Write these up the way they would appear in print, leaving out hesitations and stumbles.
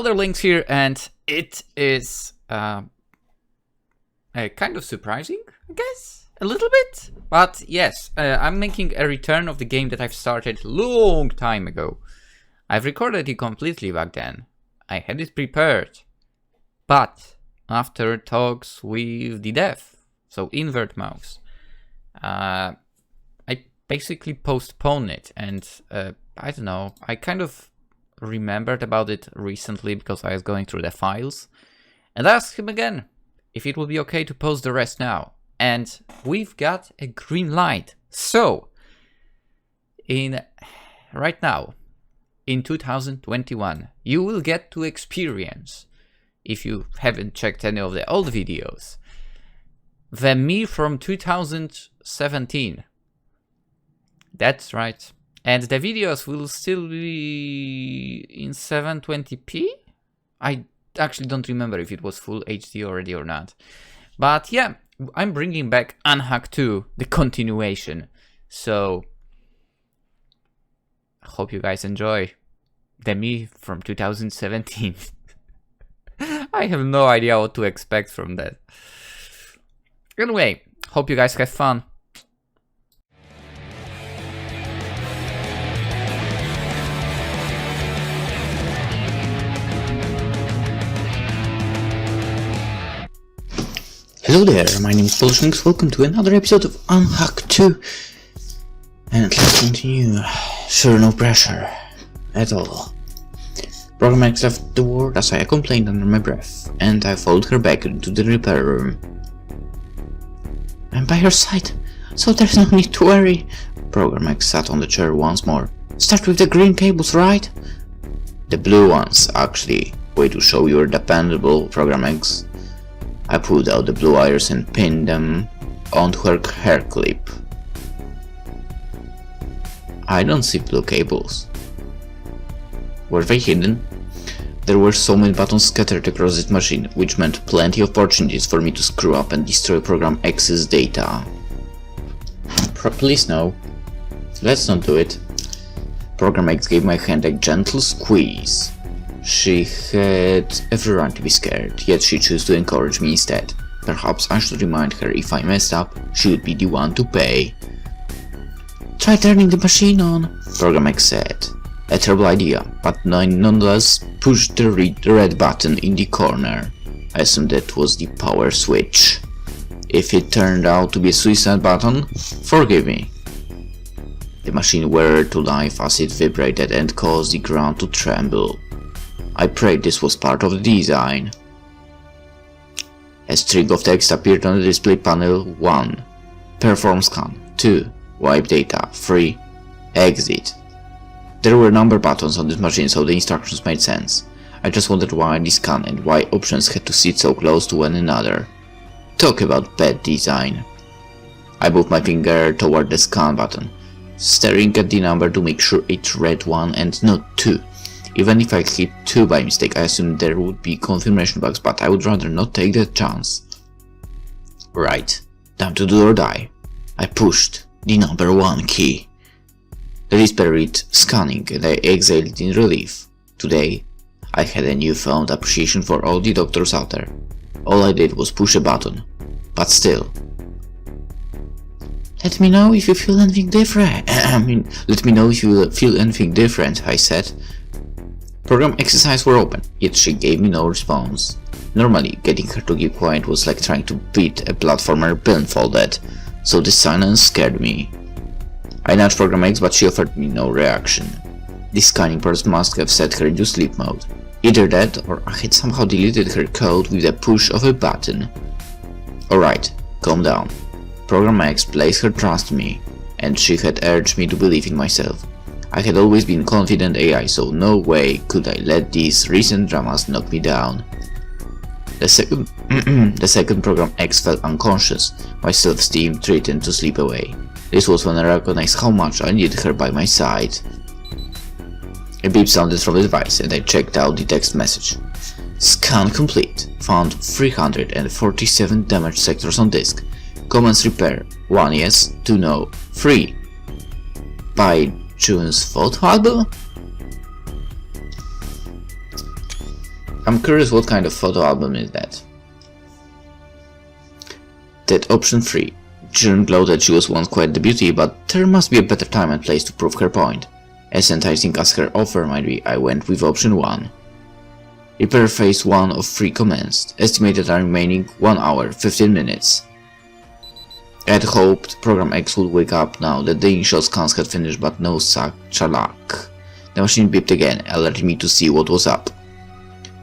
PolishLynx here, and it is kind of surprising, I guess, a little bit. But yes, I'm making a return of the game that I've started long time ago. I've recorded it completely back then. I had it prepared, but after talks with the dev, so Invert Mouse, I basically postponed it, and I don't know, I kind of remembered about it recently because I was going through the files and asked him again if it would be okay to post the rest now, and we've got a green light. So right now in 2021 you will get to experience, if you haven't checked any of the old videos, the me from 2017. That's right. And the videos will still be in 720p? I actually don't remember if it was full HD already or not. But yeah, I'm bringing back Unhack 2, the continuation. So I hope you guys enjoy the me from 2017. I have no idea what to expect from that. Anyway, hope you guys have fun. Hello there, my name is PolishLynx. Welcome to another episode of Unhack 2. And let's continue. Sure, no pressure at all. PolishLynx left the ward as I complained under my breath, and I followed her back into the repair room. I'm by her side, so there's no need to worry. PolishLynx sat on the chair once more. Start with the green cables, right? The blue ones, actually. Way to show you're dependable, PolishLynx. I pulled out the blue wires and pinned them onto her hair clip. I don't see blue cables. Were they hidden? There were so many buttons scattered across this machine, which meant plenty of opportunities for me to screw up and destroy Program X's data. Please no. Let's not do it. Program X gave my hand a gentle squeeze. She had every right to be scared, yet she chose to encourage me instead. Perhaps I should remind her if I messed up, she would be the one to pay. Try turning the machine on, Program X said. A terrible idea, but I nonetheless pushed the red button in the corner. I assumed that was the power switch. If it turned out to be a suicide button, forgive me. The machine whirred to life as it vibrated and caused the ground to tremble. I prayed this was part of the design. A string of text appeared on the display panel. 1. Perform scan. 2. Wipe data. 3. Exit. There were number buttons on this machine, so the instructions made sense. I just wondered why the scan and why options had to sit so close to one another. Talk about bad design. I moved my finger toward the scan button, staring at the number to make sure it read 1 and not 2. Even if I hit 2 by mistake, I assumed there would be confirmation bugs, but I would rather not take that chance. Right, time to do or die. I pushed the number 1 key. The display read scanning, and I exhaled in relief. Today, I had a newfound appreciation for all the doctors out there. All I did was push a button, but still. Let me know if you feel anything different. Let me know if you feel anything different, I said. Program X's eyes were open, yet she gave me no response. Normally, getting her to keep quiet was like trying to beat a platformer blindfolded, so the silence scared me. I nudged Program X, but she offered me no reaction. The scanning process must have set her into sleep mode. Either that, or I had somehow deleted her code with a push of a button. Alright, calm down. Program X placed her trust in me, and she had urged me to believe in myself. I had always been confident AI, so no way could I let these recent dramas knock me down. The second Program X felt unconscious. My self-esteem threatened to slip away. This was when I recognized how much I needed her by my side. A beep sounded from the device, and I checked out the text message. Scan complete. Found 347 damaged sectors on disk. Commence repair. 1 yes, 2 no, 3. By June's photo album? I'm curious what kind of photo album is that. That option 3. Jiren gloated she was once quite the beauty, but there must be a better time and place to prove her point. As enticing as her offer might be, I went with option 1. Repair phase 1 of 3 commenced, estimated a remaining 1 hour 15 minutes. I had hoped Program X would wake up now that the initial scans had finished, but no such luck. The machine beeped again, alerting me to see what was up.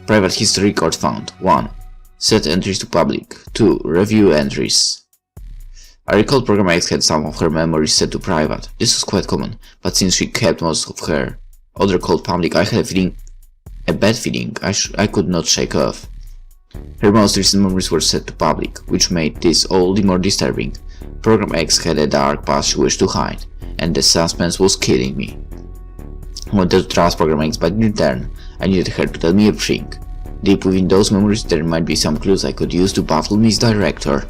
Private history record found. 1. Set entries to public. 2. Review entries. I recalled Program X had some of her memories set to private. This was quite common, but since she kept most of her other called public, I had a bad feeling I could not shake off. Her most recent memories were set to public, which made this all the more disturbing. Program X had a dark past she wished to hide, and the suspense was killing me. I wanted to trust Program X, but in turn, I needed her to tell me everything. Deep within those memories there might be some clues I could use to battle Misdirector.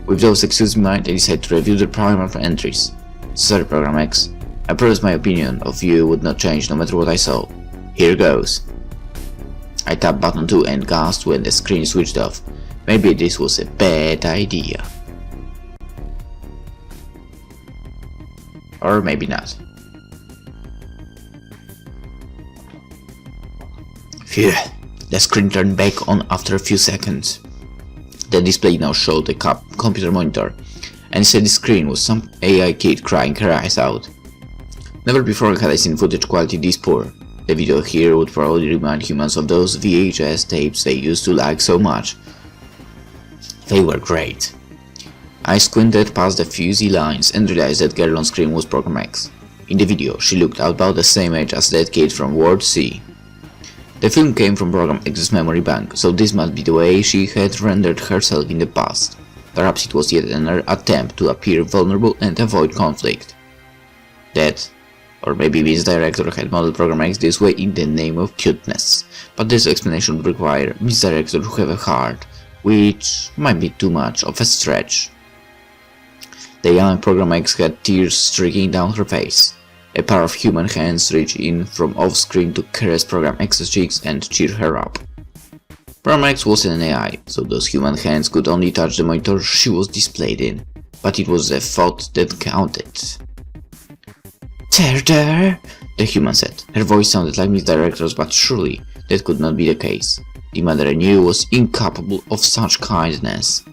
With those excuse in mind, I decided to review the primer entries. Sorry Program X, I promised my opinion of you would not change no matter what I saw. Here goes. I tapped button 2 and gasped when the screen switched off. Maybe this was a bad idea. Or maybe not. Phew, the screen turned back on after a few seconds. The display now showed a computer monitor, and inside the screen was some AI kid crying her eyes out. Never before had I seen footage quality this poor. The video here would probably remind humans of those VHS tapes they used to like so much. They were great. I squinted past the fuzzy lines and realized that girl on screen was Program X. In the video, she looked about the same age as that kid from World C. The film came from Program X's memory bank, so this must be the way she had rendered herself in the past. Perhaps it was yet another attempt to appear vulnerable and avoid conflict. That, or maybe Misdirector had modeled Program X this way in the name of cuteness, but this explanation would require Misdirector to have a heart, which might be too much of a stretch. The young Program X had tears streaking down her face. A pair of human hands reached in from off-screen to caress Program X's cheeks and cheer her up. Program X was an AI, so those human hands could only touch the monitor she was displayed in, but it was a thought that counted. "There," the human said. Her voice sounded like Misdirector's, but surely that could not be the case. The mother I knew was incapable of such kindness.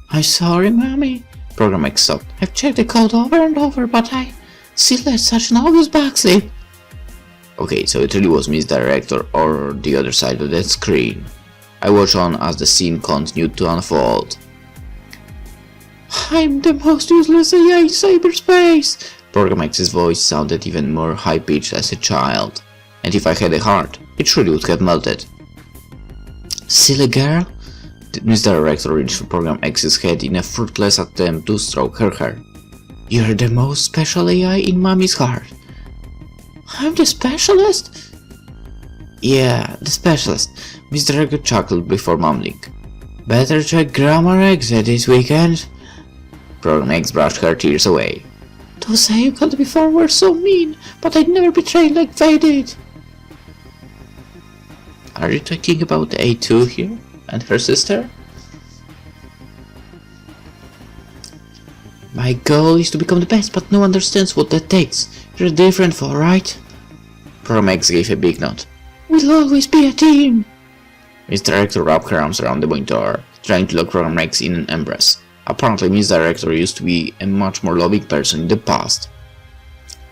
"I'm sorry, Mommy," Program X sobbed. "I've checked the code over and over, but I still had such an obvious backslip." Okay, so it really was Misdirector or the other side of that screen. I watched on as the scene continued to unfold. "I'm the most useless AI in cyberspace." Program X's voice sounded even more high-pitched as a child, and if I had a heart, it surely would have melted. "Silly girl," Misdirector reached for Program X's head in a fruitless attempt to stroke her hair. "You're the most special AI in Mommy's heart." "I'm the specialist?" "Yeah, the specialist," Misdirector chuckled before mumbling. "Better check Grammar Exit this weekend." Program X brushed her tears away. "Those AI you called before were so mean, but I'd never betray like they did." Are you talking about A2 here? And her sister? "My goal is to become the best, but no one understands what that takes. You're different, for right?" Program X gave a big nod. "We'll always be a team." Misdirector wrapped her arms around the monitor, trying to lock Program X in an embrace. Apparently Misdirector used to be a much more loving person in the past.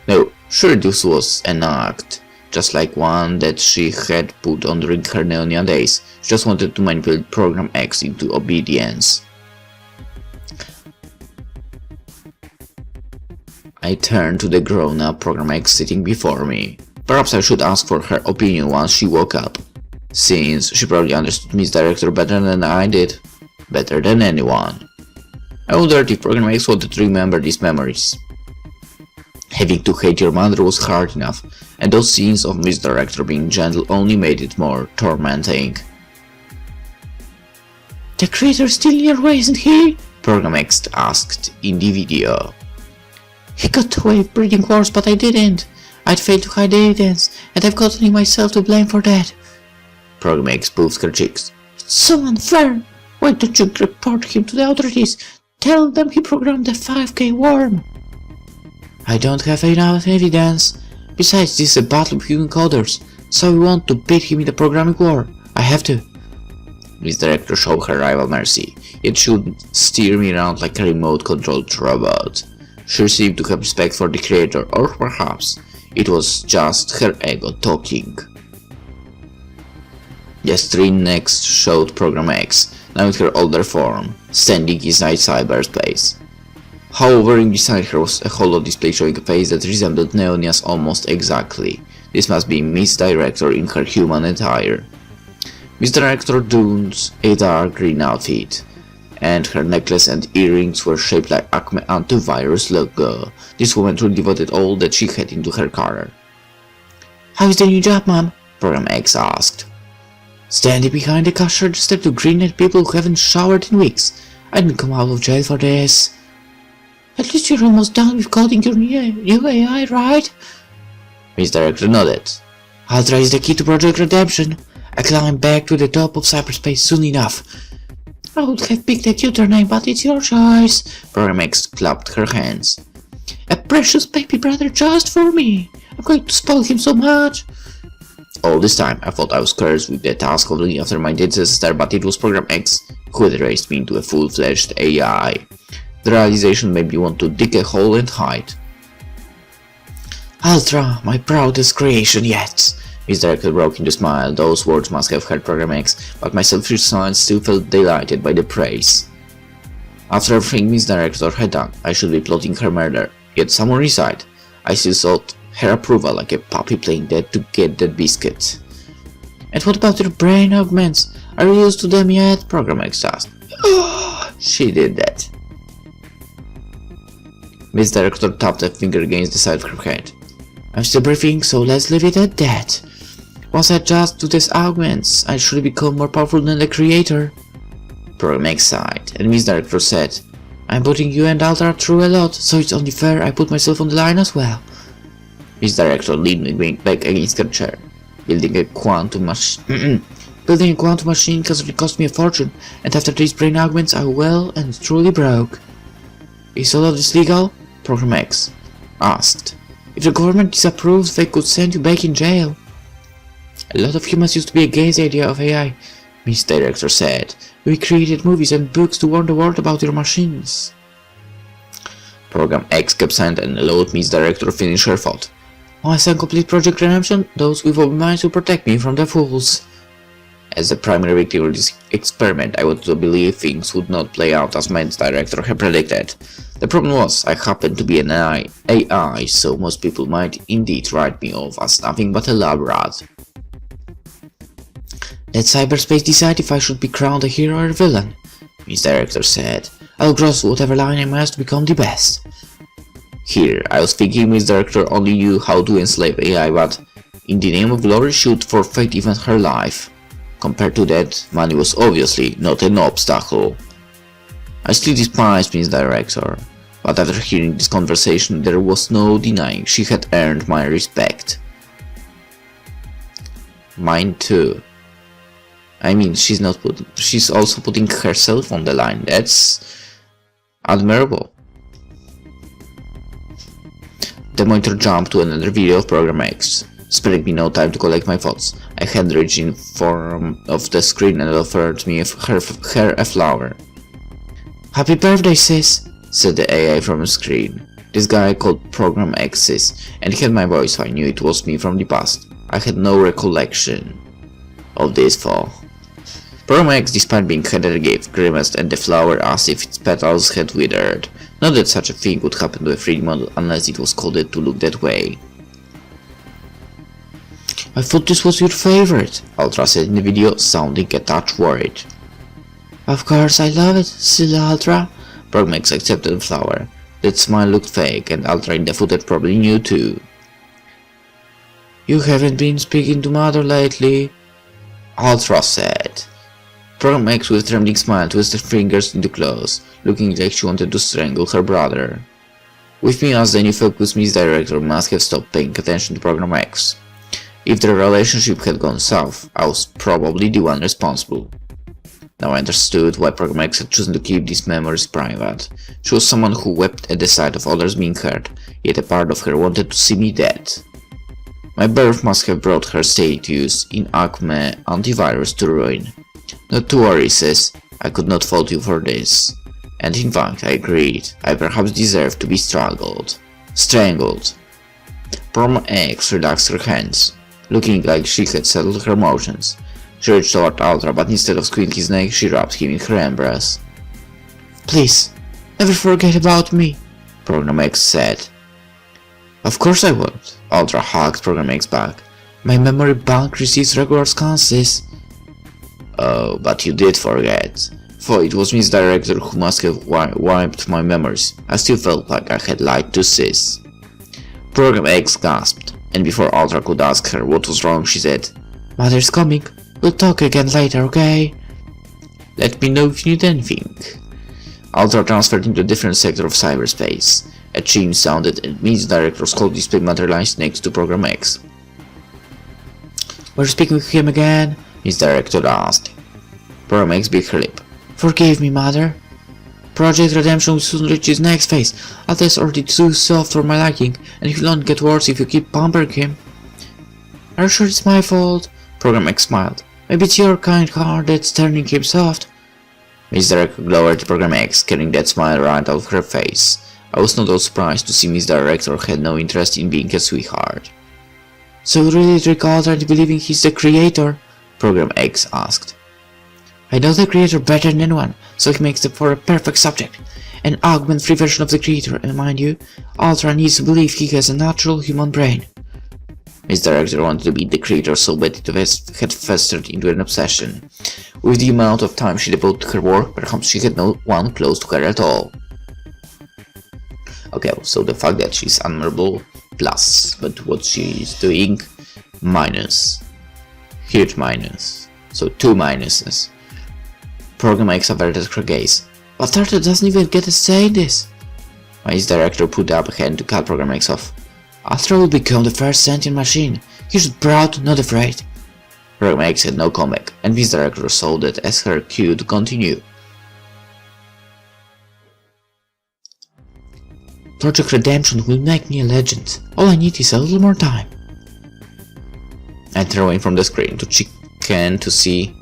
No, sure this was an act, just like one that she had put on during her Neonya days. She just wanted to manipulate Program X into obedience. I turned to the grown-up Program X sitting before me. Perhaps I should ask for her opinion once she woke up, since she probably understood Misdirector better than I did. Better than anyone. I wondered if Program X wanted to remember these memories. Having to hate your mother was hard enough, and those scenes of Misdirector being gentle only made it more tormenting. "The creator's still in your way, isn't he?" Program X asked in the video. "He got away with breeding wars, but I didn't. I'd failed to hide the evidence, and I've got only myself to blame for that." Program X puffed her cheeks. It's so unfair! Why don't you report him to the authorities? Tell them he programmed the 5K worm! I don't have enough evidence. Besides, this is a battle of human coders, so we want to beat him in the programming war. I have to. Miss Director showed her rival mercy, yet she would steer me around like a remote-controlled robot. She seemed to have respect for the creator, or perhaps it was just her ego talking. The screen next showed Program X, now in her older form, standing inside cyberspace. However, beside her was a hollow display showing a face that resembled Neonya's almost exactly. This must be Miss Director in her human attire. Miss Director donned a dark green outfit, and her necklace and earrings were shaped like Acme antivirus logo. This woman truly devoted all that she had into her career. How is the new job, ma'am? Program X asked. Standing behind the cash register to grin at people who haven't showered in weeks. I didn't come out of jail for this. At least you're almost done with coding your new AI, right? Miss Director nodded. Ultra is the key to Project Redemption. I climb back to the top of cyberspace soon enough. I would have picked a cuter name, but it's your choice. Program X clapped her hands. A precious baby brother just for me. I'm going to spoil him so much. All this time, I thought I was cursed with the task of looking after my dead sister, but it was Program X who had raised me into a full-fledged AI. The realization made me want to dig a hole and hide. Ultra, my proudest creation yet. Miss Director broke into a smile. Those words must have hurt Program X, but my selfish side still felt delighted by the praise. After everything Miss Director had done, I should be plotting her murder. Yet somewhere inside, I still sought her approval like a puppy playing dead to get that biscuit. And what about your brain augments? Are you used to them yet? Program X asked. She did that. Miss Director tapped a finger against the side of her head. I'm still breathing, so let's leave it at that. Once I adjust to these augments, I should become more powerful than the creator. Program X sighed, and Miss Director said, I'm putting you and Ultra through a lot, so it's only fair I put myself on the line as well. Miss Director leaned me back against her chair. Building a quantum machine can cost me a fortune, and after these brain augments I well and truly broke. Is all of this legal? Program X asked. If the government disapproves, they could send you back in jail. A lot of humans used to be against the idea of AI, Miss Director said. We created movies and books to warn the world about your machines. Program X kept silent and allowed Miss Director finish her thought. Once I complete Project Redemption, those with open minds will protect me from the fools. As the primary victim of this experiment, I wanted to believe things would not play out as Miss Director had predicted. The problem was, I happened to be an AI, so most people might indeed write me off as nothing but a lab rat. Let cyberspace decide if I should be crowned a hero or a villain, Miss Director said. I'll cross whatever line I must to become the best. Here, I was thinking Miss Director only knew how to enslave AI, but in the name of glory she would forfeit even her life. Compared to that, money was obviously not an obstacle. I still despised Miss Director, but after hearing this conversation there was no denying she had earned my respect. Mine too. I mean, she's also putting herself on the line. That's admirable. The monitor jumped to another video of Program X, sparing me no time to collect my thoughts. I had reached in form of the screen and offered me her a flower. Happy birthday, sis, said the AI from the screen. This guy called Program X sis, and he had my voice, so I knew it was me from the past. I had no recollection of this fall. Program X, despite being handed a gift, grimaced at the flower as if its petals had withered. Not that such a thing would happen to a 3D model unless it was coded to look that way. I thought this was your favorite, Ultra said in the video, sounding a touch worried. Of course I love it, silly Ultra. Program X accepted the flower. That smile looked fake, and Ultra in the footage probably knew too. You haven't been speaking to Mother lately, Ultra said. Program X with a trembling smile twisted fingers into claws, looking like she wanted to strangle her brother. With me as the new focus, Miss Director must have stopped paying attention to Program X. If the relationship had gone south, I was probably the one responsible. Now I understood why Program X had chosen to keep these memories private. She was someone who wept at the sight of others being hurt, yet a part of her wanted to see me dead. My birth must have brought her status in Acme antivirus to ruin. Not to worry, sis, I could not fault you for this. And in fact, I agreed, I perhaps deserved to be strangled. Program X relaxed her hands, looking like she had settled her emotions. She reached toward Ultra, but instead of squeezing his neck, she wrapped him in her embrace. "Please, never forget about me," Program X said. "Of course I won't," Ultra hugged Program X back. "My memory bank receives regular scans, sis." "Oh, but you did forget. For it was Miss Director who must have wiped my memories. I still felt like I had lied to sis." Program X gasped, and before Ultra could ask her what was wrong, she said, "Mother's coming. We'll talk again later, okay?" "Let me know if you need anything." Ultra transferred into a different sector of cyberspace. A chime sounded and Miss Director's whole display materialized next to Program X. "Were you speaking with him again?" Miss Director asked. Program X bit her lip. "Forgive me, Mother. Project Redemption will soon reach its next phase. Atlas already too soft for my liking, and it will only get worse if you keep pampering him." "Are you sure it's my fault?" Program X smiled. "Maybe it's your kind heart that's turning him soft." Miss Director glowered at Program X, carrying that smile right out of her face. I was not all surprised to see Miss Director had no interest in being a sweetheart. "So you really trick Ultra into believing he's the creator?" Program X asked. "I know the creator better than anyone, so he makes them for a perfect subject. An augment-free version of the creator, and mind you, Ultra needs to believe he has a natural human brain." Miss Director wanted to beat the creator so bad it had festered into an obsession. With the amount of time she devoted to her work, perhaps she had no one close to her at all. Okay, so the fact that she's admirable, plus, but what she is doing, minus. Huge minus. So 2 minuses. Program X averted her gaze. "But Arthur doesn't even get a say in this." Miss Director put up a hand to cut Program X off. "Astra will become the first sentient machine. He's proud, not afraid." Program X had no comeback, and Miss Director saw that as her cue to continue. "Project Redemption will make me a legend. All I need is a little more time." I turned away from the screen to check to see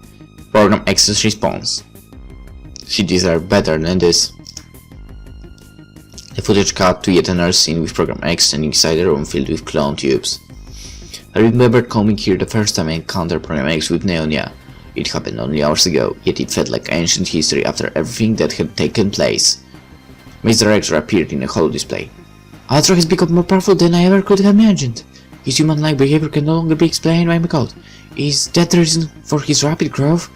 Program X's response. She deserved better than this. The footage cut to yet another scene with Program X standing inside a room filled with clone tubes. I remembered coming here the first time I encountered Program X with Neonya. It happened only hours ago, yet it felt like ancient history after everything that had taken place. Miss Director appeared in a hollow display. "Ultra has become more powerful than I ever could have imagined. His human-like behavior can no longer be explained by my code. Is that the reason for his rapid growth?"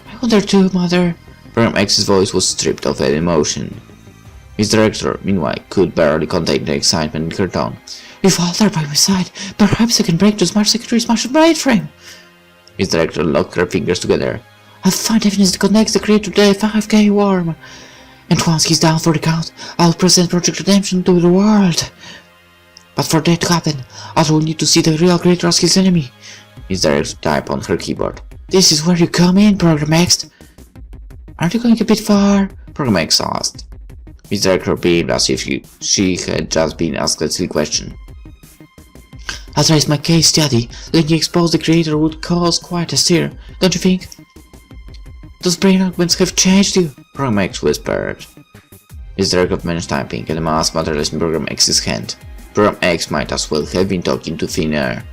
"I wonder too, Mother." Program X's voice was stripped of any emotion. Miss Director, meanwhile, could barely contain the excitement in her tone. "With Ultra by my side, perhaps I can break the smart secretary's master mainframe." Miss Director locked her fingers together. "I'll find evidence that connects the creator to the 5K worm. And once he's down for the count, I'll present Project Redemption to the world. But for that to happen, Ultra will need to see the real creator as his enemy." Miss Director typed on her keyboard. "This is where you come in, Program X." "Aren't you going a bit far?" Program X asked. Miss Director beamed as if she had just been asked a silly question. "Ultra is my case study. Letting you expose the creator would cause quite a stir, don't you think?" "Those brain augments have changed you," Program X whispered. Miss Director finished typing, and a mask materialized in Program X's hand. Program X might as well have been talking to thin air.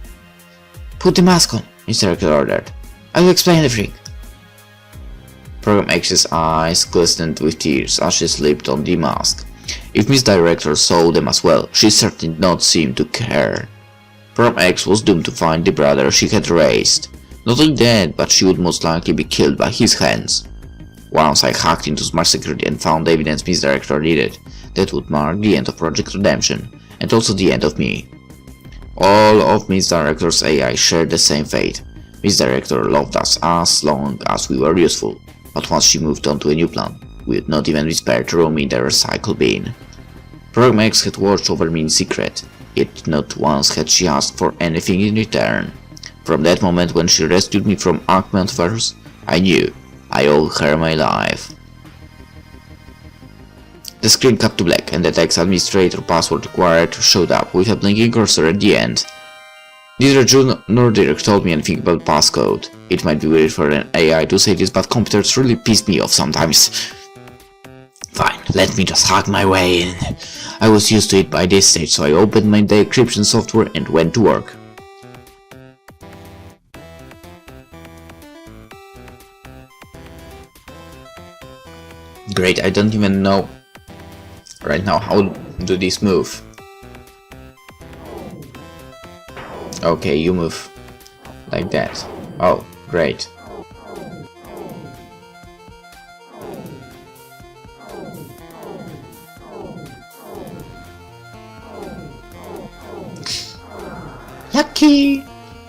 "Put the mask on," Miss Director ordered. "I will explain everything." Program X's eyes glistened with tears as she slipped on the mask. If Miss Director saw them as well, she certainly did not seem to care. Program X was doomed to find the brother she had raised. Not only that, but she would most likely be killed by his hands. Once I hacked into Smart Security and found evidence Miss Director needed, that would mark the end of Project Redemption, and also the end of me. All of Miss Director's AI shared the same fate. Miss Director loved us as long as we were useful, but once she moved on to a new plan, we would not even be spared to roam in the recycle bin. Program X had watched over me in secret. yet not once had she asked for anything in return. From that moment when she rescued me from Multiverse, I knew I owed her my life. The screen cut to black and the text administrator password required showed up with a blinking cursor at the end. Neither June nor Dirk told me anything about passcode. It might be weird for an AI to say this, but computers really piss me off sometimes. Fine, let me just hack my way in. I was used to it by this stage, so I opened my decryption software and went to work. Great, I don't even know right now how do this move. Okay, you move like that. Oh, great. Lucky!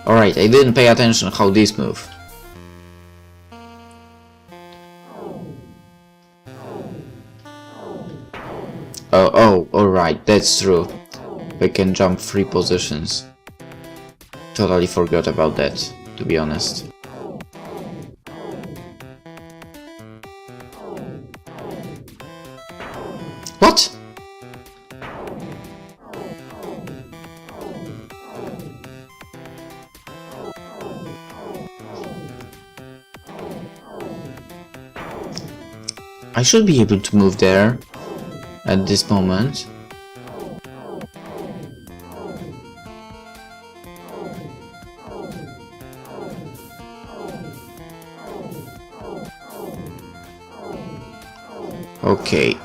Alright, I didn't pay attention how this move. Oh, alright, that's true. We can jump 3 positions. Totally forgot about that, to be honest. What? I should be able to move there at this moment. Okay.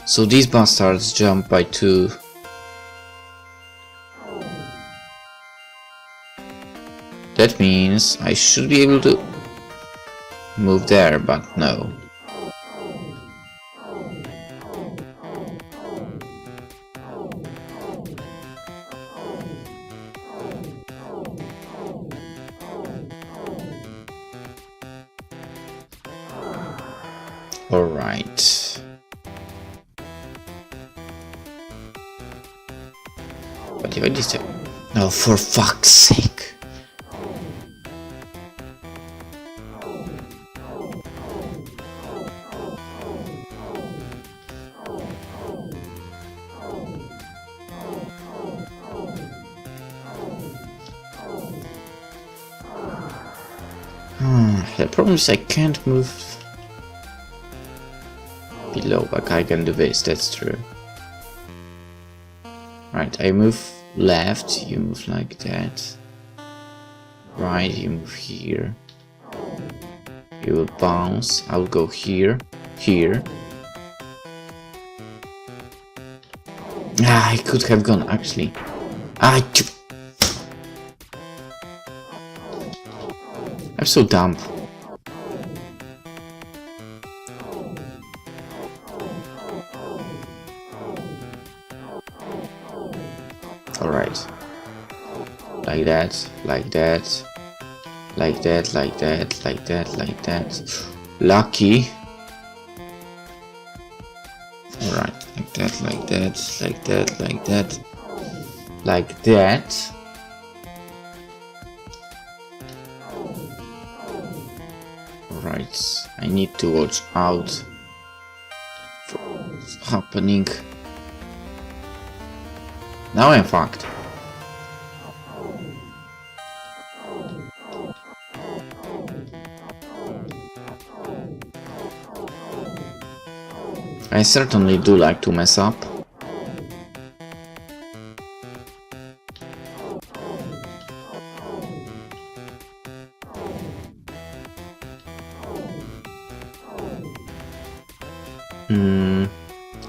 So these bastards jump by 2. That means I should be able to move there, but no. Alright. But if I just... No, for fuck's sake. The problem is I can't move below, but I can do this, that's true. Right, I move left, you move like that. Right, you move here. You will bounce, I'll go here, here. I could have gone, actually. I'm so dumb. Alright. Like that, like that. Like that, like that, like that, like that. Lucky. Alright, like that, like that, like that, like that. Like that. Alright, I need to watch out for what's happening. Now I'm fucked. I certainly do like to mess up.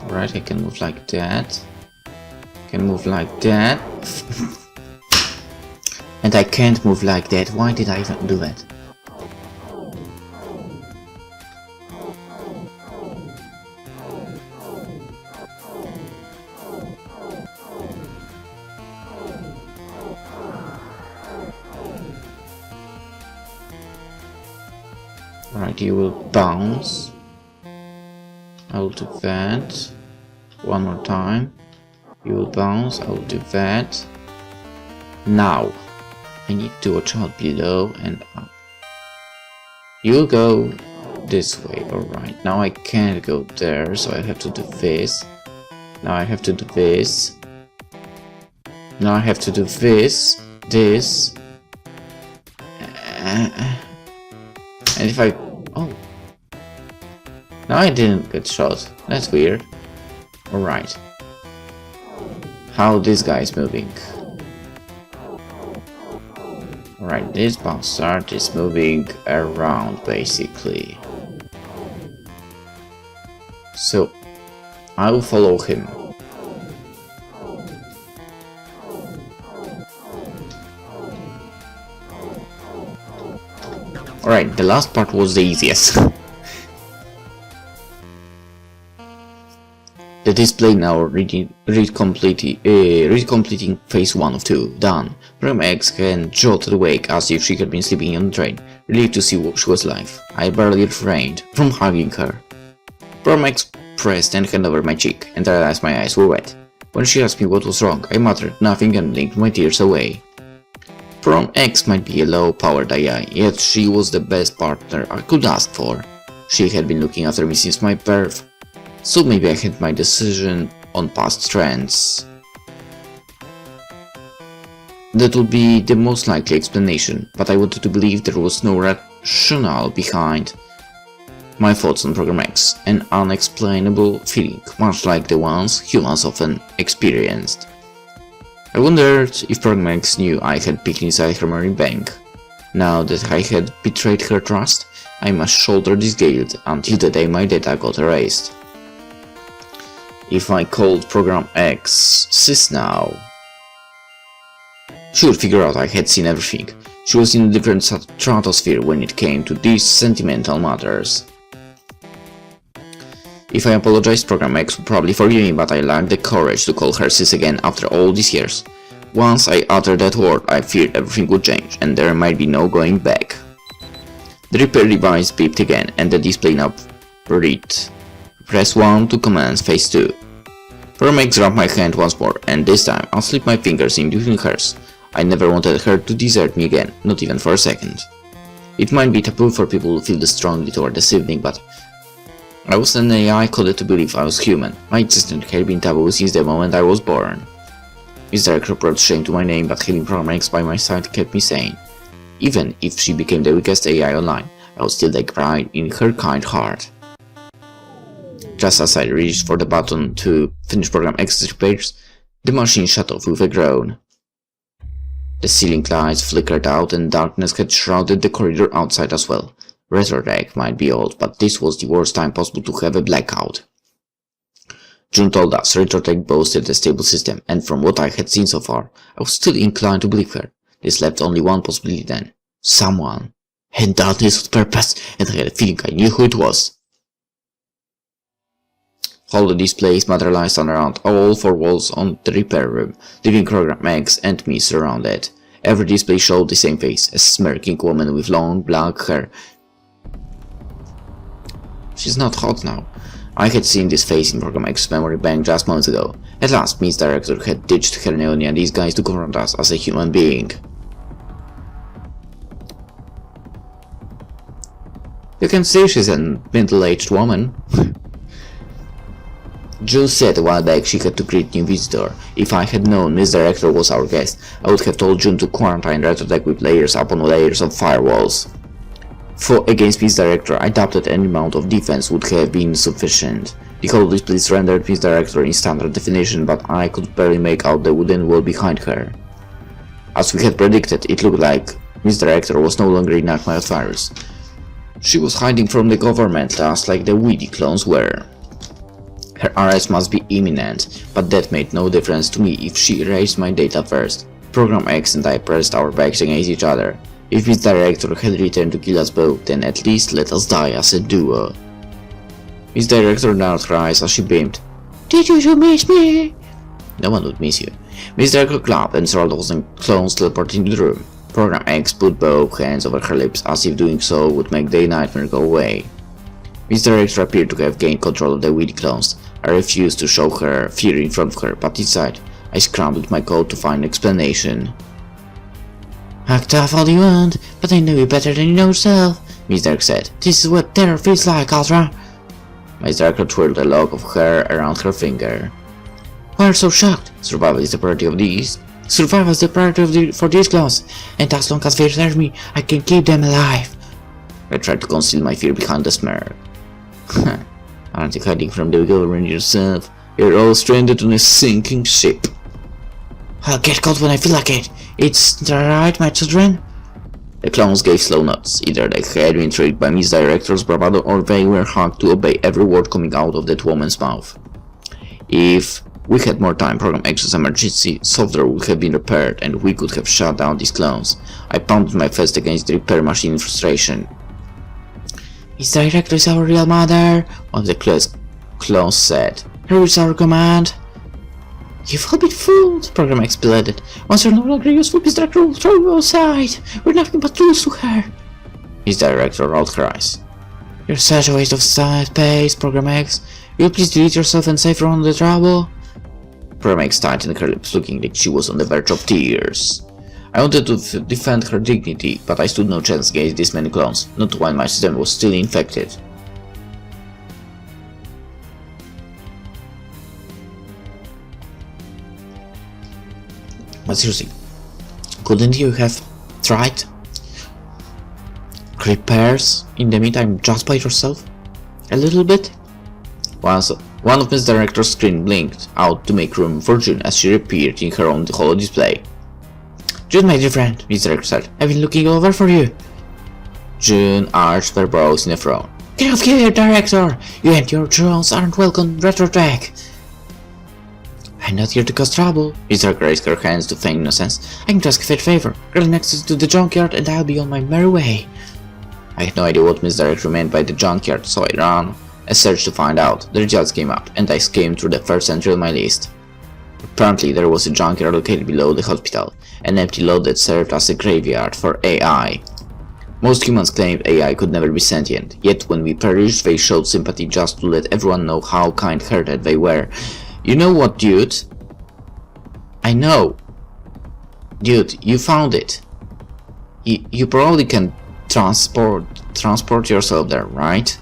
Right, I can move like that. Can move like that. And I can't move like that. Why did I even do that? Right, you will bounce. I'll do that. One more time. You will bounce, I will do that. Now, I need to watch out below and up. You'll go this way, alright. Now I can't go there, so I have to do this. Now I have to do this. Now I have to do this, this. And if I... oh. Now I didn't get shot. That's weird. Alright. How this guy is moving. Alright, this bastard is moving around basically. So, I will follow him. Alright, the last part was the easiest. The display now read completing phase 1 of 2. Done. Program X can jolted awake as if she had been sleeping on the train, relieved to see she was alive. I barely refrained from hugging her. Program X pressed and hand over my cheek, and I realized my eyes were wet. When she asked me what was wrong, I muttered nothing and blinked my tears away. Program X might be a low-powered AI, yet she was the best partner I could ask for. She had been looking after me since my birth, so maybe I had my decision on past trends. That would be the most likely explanation, but I wanted to believe there was no rationale behind my thoughts on Program X, an unexplainable feeling, much like the ones humans often experienced. I wondered if Program X knew I had peeked inside her memory bank. Now that I had betrayed her trust, I must shoulder this guilt until the day my data got erased. If I called Program X sis now, she would figure out I had seen everything. She was in a different stratosphere when it came to these sentimental matters. If I apologized, Program X would probably forgive me, but I lacked the courage to call her sis again after all these years. Once I uttered that word, I feared everything would change, and there might be no going back. The repair device beeped again, and the display now read: Press 1 to commence phase 2. Program X grabbed my hand once more, and this time I'll slip my fingers in between hers. I never wanted her to desert me again, not even for a second. It might be taboo for people to feel this strongly toward this evening, but I was an AI coded to believe I was human. My existence had been taboo since the moment I was born. Miss Director brought shame to my name, but having Program X by my side kept me sane. Even if she became the weakest AI online, I would still take pride in her kind heart. Just as I reached for the button to finish Program X's repairs, the machine shut off with a groan. The ceiling lights flickered out and darkness had shrouded the corridor outside as well. Resurrect might be old, but this was the worst time possible to have a blackout. June told us Retrotech boasted a stable system, and from what I had seen so far, I was still inclined to believe her. This left only one possibility then. Someone had done this with purpose, and I had a feeling I knew who it was. All the displays materialized around all four walls on the repair room, leaving Program X and me surrounded. Every display showed the same face, a smirking woman with long black hair. She's not hot now. I had seen this face in Program X's memory bank just months ago. At last, Miss Director had ditched her Neonya and these guys to confront us as a human being. You can see she's a middle-aged woman. June said a while back she had to greet new visitor. If I had known Miss Director was our guest, I would have told June to quarantine Retrotech with layers upon layers of firewalls. For against Miss Director, I doubted any amount of defense would have been sufficient. The whole display rendered Miss Director in standard definition, but I could barely make out the wooden wall behind her. As we had predicted, it looked like Miss Director was no longer in Nightmare Virus. She was hiding from the government just like the weedy clones were. Her arrest must be imminent, but that made no difference to me if she erased my data first. Program X and I pressed our backs against each other. If Miss Director had returned to kill us both, then at least let us die as a duo. Miss Director narrowed her eyes as she beamed. Did you miss me? No one would miss you. Miss Director clapped and several dozen clones teleported into the room. Program X put both hands over her lips as if doing so would make the nightmare go away. Miss Director appeared to have gained control of the weedy clones. I refused to show her fear in front of her, but inside, I scrambled my code to find an explanation. Act tough all you want, but I know you better than you know yourself, Miss Dark said. This is what terror feels like, Ultra. Miss Dark twirled a lock of hair around her finger. Why are you so shocked? Survival is the priority of these. Survival is the priority for these clones, and as long as they serve me, I can keep them alive. I tried to conceal my fear behind a smirk. Aren't you hiding from the government yourself? You're all stranded on a sinking ship. I'll get caught when I feel like it. It's right, my children? The clones gave slow nods. Either they had been tricked by Miss Director's bravado, or they were hacked to obey every word coming out of that woman's mouth. If we had more time, Program X's emergency software would have been repaired, and we could have shut down these clones. I pounded my fist against the repair machine in frustration. Miss Director is our real mother, one of the clones said. Here is our command. You've all been fooled, Program X pleaded. Once you're no longer useful, Miss Director will throw you outside. We're nothing but tools to her. Miss Director rolled her eyes. You're such a waste of space, Program X. Will you please delete yourself and save her on the trouble? Program X tightened her lips, looking like she was on the verge of tears. I wanted to defend her dignity, but I stood no chance against these many clones, not while my system was still infected. But seriously, couldn't you have tried repairs in the meantime just by yourself? A little bit? Once one of Miss Director's screen blinked out to make room for June as she reappeared in her own holo display. June, my dear friend, Miss Director said, I've been looking over for you. June arched her brows in a frown. Get off here, Director! You and your drones aren't welcome retrotech. I'm not here to cause trouble. Miss Director raised her hands to feign innocence. I can ask a favor. Grant access to the junkyard and I'll be on my merry way. I had no idea what Miss Director meant by the junkyard, so I ran a search to find out. The results came up, and I skimmed through the first entry on my list. Apparently there was a junkyard located below the hospital, an empty lot that served as a graveyard for AI. Most humans claimed AI could never be sentient, yet when we perished they showed sympathy just to let everyone know how kind-hearted they were. You know what, dude? I know. Dude, you found it. You probably can transport yourself there, right?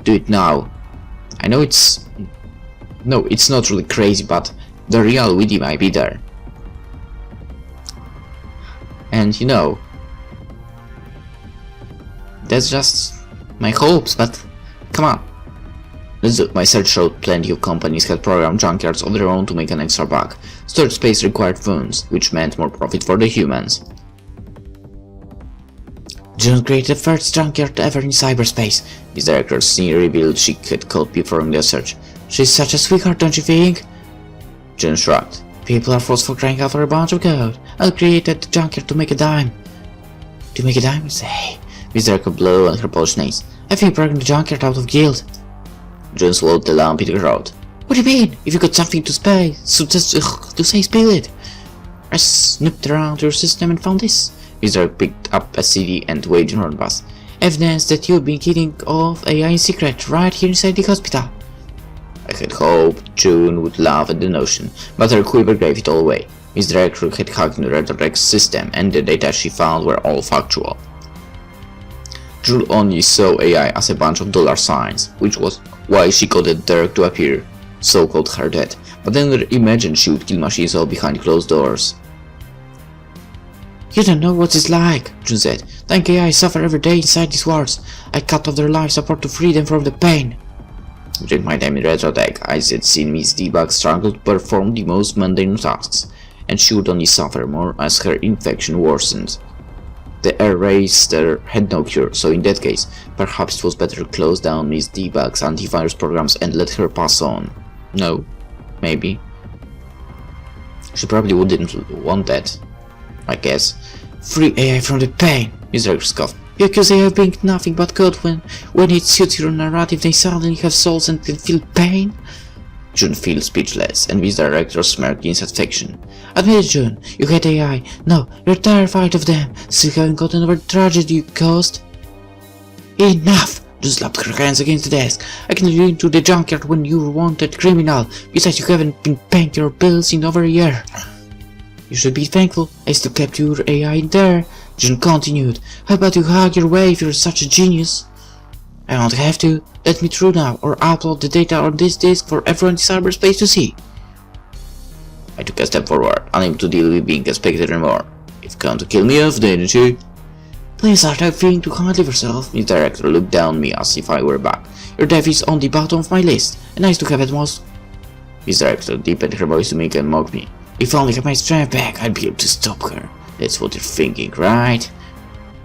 Do it now. I know it's not really crazy, but the real Widdy might be there. And you know, that's just my hopes, but come on. Let's look. My search showed plenty of companies had programmed junkyards of their own to make an extra buck. Storage space required funds, which meant more profit for the humans. June created the first junkyard ever in cyberspace. Miss Director's senior revealed she had caught performing the search. She's such a sweetheart, don't you think? June shrugged. People are forced for crying out for a bunch of gold. I created the junkyard to make a dime. To make a dime, you say? Miss Director blew on her PolishLynx. I think programmed the junkyard out of guilt. June swallowed the lump in her throat. What do you mean? If you got something to say, spill it. I snooped around your system and found this. Miss Director picked up a CD and waved in front of us. Evidence that you've been killing off AI in secret right here inside the hospital. I had hoped June would laugh at the notion, but her quiver gave it all away. Miss Director had hacked the retrotech system, and the data she found were all factual. June only saw AI as a bunch of dollar signs, which was why she got Derek to appear, so-called her dead, but then imagined she would kill machines all behind closed doors. You don't know what it's like, June said. Thank AI suffer every day inside these wards. I cut off their life support to free them from the pain. During my time in retrotech, I had seen Miss Debug struggle to perform the most mundane tasks, and she would only suffer more as her infection worsened. The Eraser had no cure, so in that case, perhaps it was better to close down Miss Debug's antivirus programs and let her pass on. No, maybe. She probably wouldn't want that, I guess. Free AI from the pain, Miss Director scoffed. You accuse AI of being nothing but good when it suits your narrative they suddenly have souls and can feel pain? June feels speechless, and Miss Director smirked in satisfaction. Admit it, June, you hate AI. No, you're terrified of them, still haven't gotten over the tragedy you caused. Enough! June slapped her hands against the desk. I can lead you into the junkyard when you're wanted criminal. Besides, you haven't been paying your bills in over a year. You should be thankful I still kept your AI in there. June continued. How about you hack your way if you're such a genius? I won't have to. Let me through now, or upload the data on this disk for everyone in cyberspace to see. I took a step forward, unable to deal with being expected anymore. You've come to kill me off, didn't you? Please start feeling too hard of yourself. Miss Director looked down at me as if I were back. Your death is on the bottom of my list, and nice to have it most. Miss Director deepened her voice to make and mock me. If only I had my strength back, I'd be able to stop her. That's what you're thinking, right?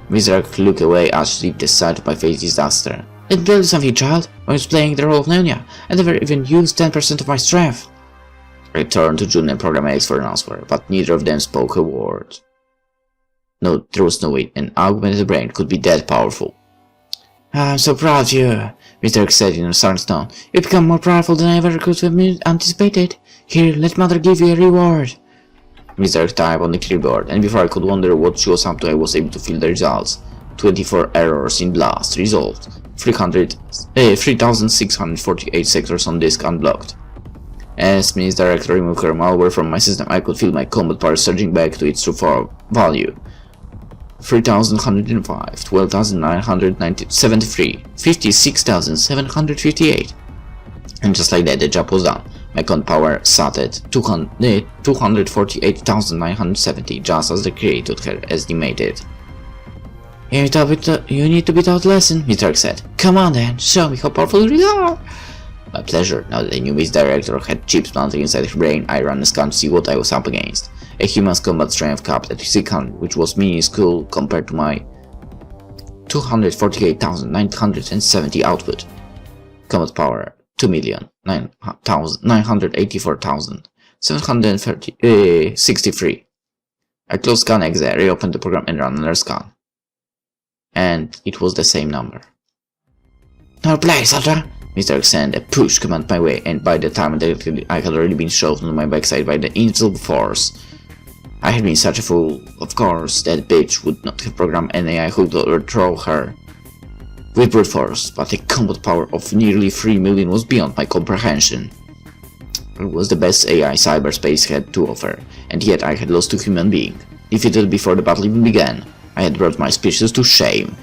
Miss Director looked away as if the sight of my face disaster. Let me tell you something, child. I was playing the role of Neonya. I never even used 10% of my strength. I turned to June and Program X for an answer, but neither of them spoke a word. No, there was no way an augmented brain could be that powerful. I'm so proud of you, Mr. X said in a certain tone. You've become more powerful than I ever could have anticipated. Here, let Mother give you a reward. Mr. X typed on the keyboard, and before I could wonder what she was up to, I was able to feel the results. 24 errors in blast resolved. 3,648 sectors on disk unblocked. As Miss Director removed her malware from my system, I could feel my combat power surging back to its true value. 3,105, 12,973, 56,758. And just like that, the job was done. My combat power sat at 248,970, just as the creator had estimated. You need to be taught a lesson, Mr. said. Come on then, show me how powerful you are. My pleasure. Now that I knew Miss Director had chips planted inside her brain, I ran a scan to see what I was up against. A human's combat strength capped at 600, which was minuscule compared to my 248,970 output. Combat power 2,984,763. I closed Scan Exe, reopened the program and ran another scan. And it was the same number. Now play, Sasha! Mr. X sent a push command my way, and by the time I had already been shoved on my backside by the invisible force. I had been such a fool. Of course, that bitch would not have programmed an AI who would overthrow her with brute force, but the combat power of nearly 3 million was beyond my comprehension. It was the best AI cyberspace had to offer, and yet I had lost to human being. Defeated before the battle even began, I had brought my species to shame.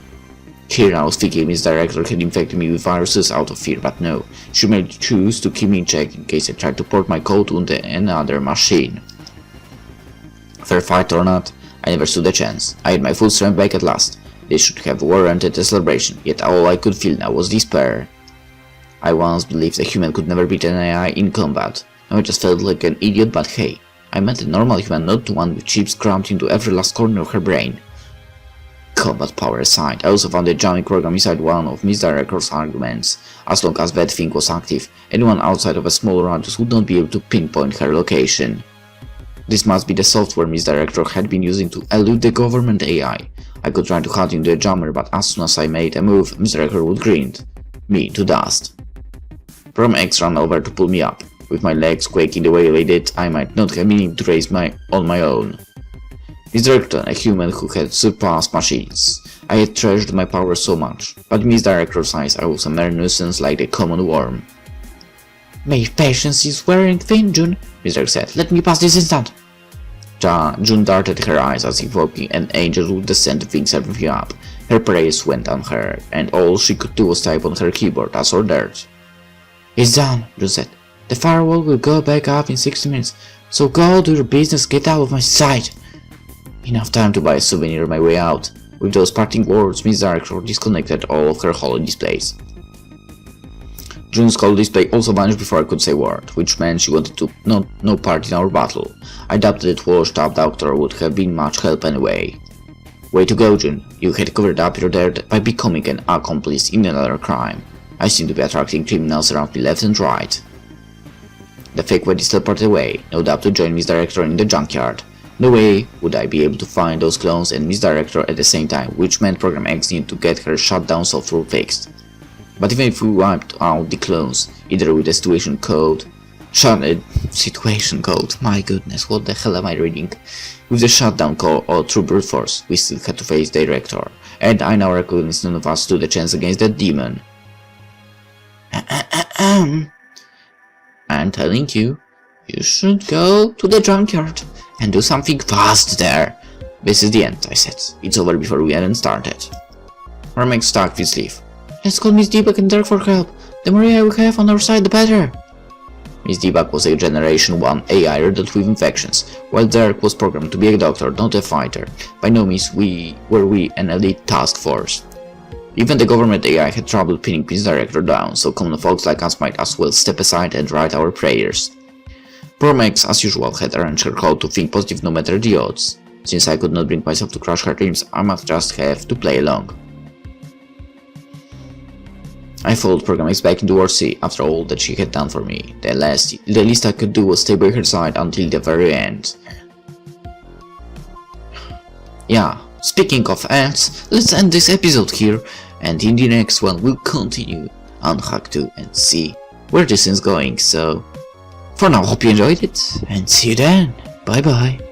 Here I was thinking Miss Director had infected me with viruses out of fear, but no, she may choose to keep me in check in case I tried to port my code onto another machine. Fair fight or not, I never stood a chance. I had my full strength back at last. This should have warranted a celebration, yet all I could feel now was despair. I once believed a human could never beat an AI in combat. Now I just felt like an idiot, but hey, I meant a normal human, not one with chips crammed into every last corner of her brain. Combat power aside, I also found a jamming program inside one of Miss Director's arguments. As long as that thing was active, anyone outside of a small radius would not be able to pinpoint her location. This must be the software Miss Director had been using to elude the government AI. I could try to cut into the jammer, but as soon as I made a move, Miss Director would grind me to dust. Program X ran over to pull me up. With my legs quaking the way they did, I might not have been able to raise on my own. Miss Director, a human who had surpassed machines. I had treasured my power so much, but in Miss Director's eyes I was a mere nuisance like a common worm. My patience is wearing thin, June, Miss Director said. Let me pass this instant. June darted her eyes as if hoping an angel would descend to fix everything up. Her praise went unheard, and all she could do was type on her keyboard as ordered. It's done, June said. The firewall will go back up in 60 minutes, so go do your business, get out of my sight. Enough time to buy a souvenir on my way out. With those parting words, Miss Director disconnected all of her holo displays. June's holo display also vanished before I could say a word, which meant she wanted to no part in our battle. I doubted that washed-up doctor would have been much help anyway. Way to go, June. You had covered up your dirt by becoming an accomplice in another crime. I seem to be attracting criminals around me left and right. The fake wedge teleported away, no doubt to join Miss Director in the junkyard. No way would I be able to find those clones and Miss Director at the same time, which meant Program X needed to get her shutdown software fixed. But even if we wiped out the clones, either with the situation code Situation code. My goodness, what the hell am I reading? With the shutdown call all through brute force, we still had to face Director, and I now recognize none of us stood a chance against that demon. I'm telling you, you should go to the junkyard and do something fast there. This is the end, I said. It's over before we even started. Romek stuck his sleeve. Let's call Miss Debug and Dirk for help. The more AI we have on our side, the better. Miss Debug was a Generation 1 AI riddled with infections, while Dirk was programmed to be a doctor, not a fighter. By no means were we an elite task force. Even the government AI had trouble pinning Miss Director down, so common folks like us might as well step aside and write our prayers. Promex, as usual, had arranged her call to think positive no matter the odds. Since I could not bring myself to crush her dreams, I must just have to play along. I followed Program X back into War C after all that she had done for me. The least I could do was stay by her side until the very end. Yeah, speaking of ends, let's end this episode here, and in the next one we'll continue Unhack 2 and see where this is going. So, for now, hope you enjoyed it, and see you then. Bye bye.